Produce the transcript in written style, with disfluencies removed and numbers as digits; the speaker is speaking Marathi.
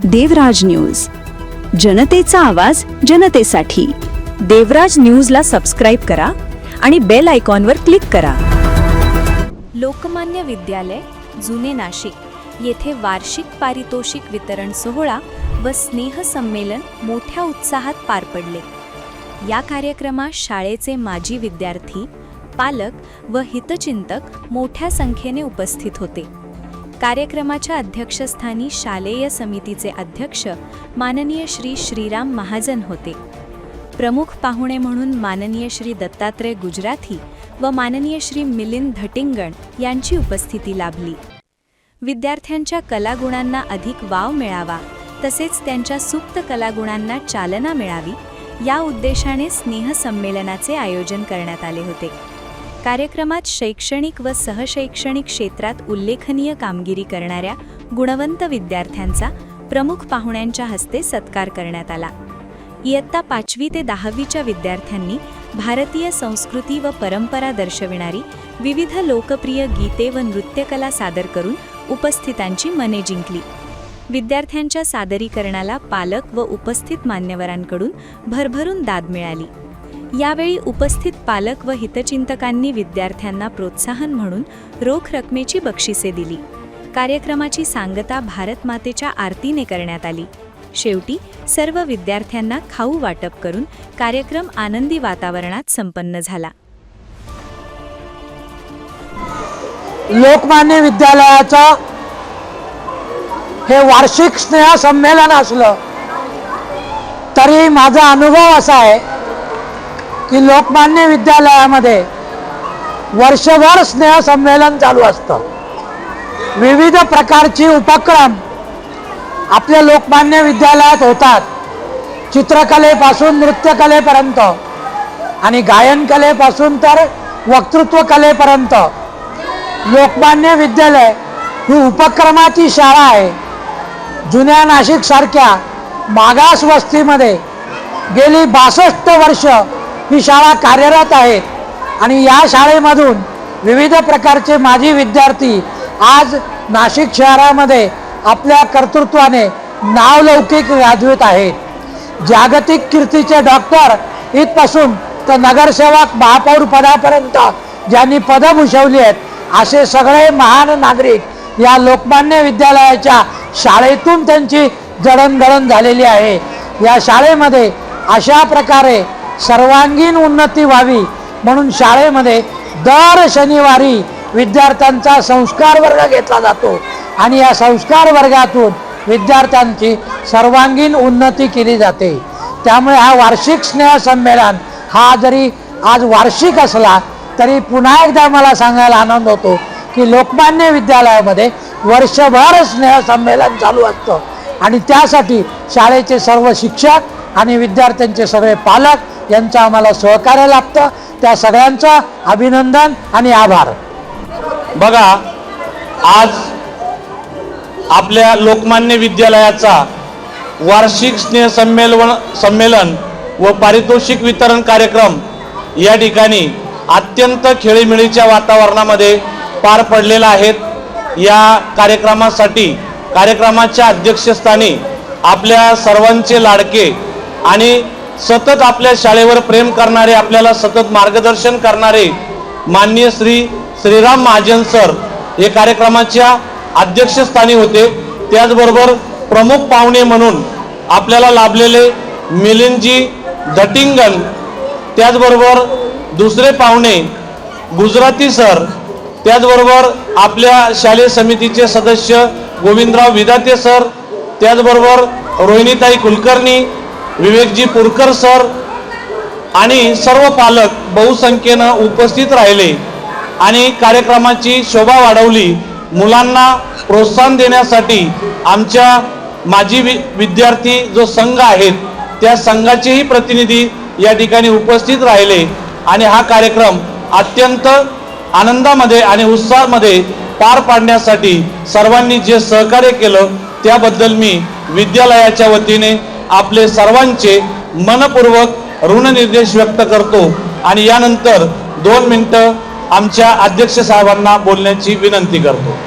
देवराज न्यूज, जनतेचा आवाज जनतेसाठी। देवराज न्यूजला सबस्क्राइब करा आणि बेल आयकॉनवर क्लिक करा। लोकमान्य विद्यालय, जुने नाशिक येथे वार्षिक पारितोषिक वितरण सोहळा व स्नेह संमेलन मोठ्या उत्साहात पार पडले। या कार्यक्रमात शाळेचे माजी विद्यार्थी, पालक व हितचिंतक मोठ्या संख्येने उपस्थित होते। कार्यक्रमाच्या अध्यक्षस्थानी शालेय समितीचे अध्यक्ष माननीय श्री श्रीराम महाजन होते। प्रमुख पाहुणे म्हणून माननीय श्री दत्तात्रय गुजराथी व माननीय श्री मिलिंद धटिंगण यांची उपस्थिती लाभली। विद्यार्थ्यांच्या कलागुणांना अधिक वाव मिळावा तसेच त्यांच्या सुप्त कलागुणांना चालना मिळावी या उद्देशाने स्नेह संमेलनाचे आयोजन करण्यात आले होते। कार्यक्रमात शैक्षणिक व सहशैक्षणिक क्षेत्रात उल्लेखनीय कामगिरी करणाऱ्या गुणवंत विद्यार्थ्यांचा प्रमुख पाहुण्यांच्या हस्ते सत्कार करण्यात आला। इयत्ता 5वी ते 10वीच्या विद्यार्थ्यांनी भारतीय संस्कृती व परंपरा दर्शविणारी विविध लोकप्रिय गीते व नृत्यकला सादर करून उपस्थितांची मने जिंकली। विद्यार्थ्यांच्या सादरीकरणाला पालक व उपस्थित मान्यवरांकडून भरभरून दाद मिळाली। यावेळी उपस्थित पालक व हितचिंतकांनी विद्यार्थ्यांना प्रोत्साहन म्हणून रोख रकमेची बक्षिसे दिली। कार्यक्रमाची सांगता भारत मातेच्या आरतीने करण्यात आली। शेवटी सर्व विद्यार्थ्यांना खाऊ वाटप करून कार्यक्रम आनंदी वातावरणात संपन्न झाला। लोकमान्य विद्यालयाचा हे वार्षिक स्नेह संमेलन असलं तरी माझा अनुभव असा आहे की लोकमान्य विद्यालयामध्ये वर्षभर स्नेह संमेलन चालू असतं। विविध प्रकारची उपक्रम आपल्या लोकमान्य विद्यालयात होतात। चित्रकलेपासून नृत्यकलेपर्यंत आणि गायनकलेपासून तर वक्तृत्व कलेपर्यंत लोकमान्य विद्यालय ही उपक्रमाची शाळा आहे। जुन्या नाशिक सारख्या मागास वस्तीमध्ये गेली 62 वर्ष ही शाळा कार्यरत आहे आणि या शाळेमधून विविध प्रकारचे माजी विद्यार्थी आज नाशिक शहरामध्ये आपल्या कर्तृत्वाने नावलौकिक गाजवित आहेत। जागतिक कीर्तीचे डॉक्टर इथपासून तर नगरसेवक महापौर पदापर्यंत ज्यांनी पदं भूषवली आहेत असे सगळे महान नागरिक या लोकमान्य विद्यालयाच्या शाळेतून त्यांची जडणघडण झालेली आहे। या शाळेमध्ये अशा प्रकारे सर्वांगीण उन्नती व्हावी म्हणून शाळेमध्ये दर शनिवारी विद्यार्थ्यांचा संस्कार वर्ग घेतला जातो आणि या संस्कार वर्गातून विद्यार्थ्यांची सर्वांगीण उन्नती केली जाते। त्यामुळे हा वार्षिक स्नेह संमेलन हा जरी आज वार्षिक असला तरी पुन्हा एकदा मला सांगायला आनंद होतो की लोकमान्य विद्यालयामध्ये वर्षभर स्नेह संमेलन चालू असतं आणि त्यासाठी शाळेचे सर्व शिक्षक आणि विद्यार्थ्यांचे सगळे पालक यांचं आम्हाला सहकार्य लाभतं। त्या सगळ्यांचं अभिनंदन आणि आभार। बघा, आज आपल्या लोकमान्य विद्यालयाचा वार्षिक स्नेह संमेलन व पारितोषिक वितरण कार्यक्रम या ठिकाणी अत्यंत खेळीमेळीच्या वातावरणामध्ये पार पडलेला आहे। या कार्यक्रमासाठी कार्यक्रमाच्या अध्यक्षस्थानी आपल्या सर्वांचे लाडके आणि सतत आपल्या शाळेवर प्रेम करणारे, आपल्याला सतत मार्गदर्शन करणारे माननीय श्री श्रीराम महाजन सर हे कार्यक्रमाच्या अध्यक्षस्थानी होते। त्याचबरोबर प्रमुख पाहुणे म्हणून आपल्याला लाभलेले मिलिंदजी धटिंगण, त्याचबरोबर दुसरे पाहुणे गुजराती सर, त्याचबरोबर आपल्या शालेय समितीचे सदस्य गोविंदराव विदाते सर, त्याचबरोबर रोहिणीताई कुलकर्णी, विवेकजी पुरकर सर आणि सर्व पालक बहुसंख्येनं उपस्थित राहिले आणि कार्यक्रमाची शोभा वाढवली। मुलांना प्रोत्साहन देण्यासाठी आमच्या माजी विद्यार्थी जो संघ आहेत त्या संघाचेही प्रतिनिधी या ठिकाणी उपस्थित राहिले आणि हा कार्यक्रम अत्यंत आनंदामध्ये आणि उत्साहामध्ये पार पाडण्यासाठी सर्वांनी जे सहकार्य केलं त्याबद्दल मी विद्यालयाच्या वतीने आपले सर्वांचे मनपूर्वक ऋणनिर्देश व्यक्त करतो आणि यानंतर 2 मिनिटं आमच्या अध्यक्ष साहेबांना बोलण्याची विनंती करतो।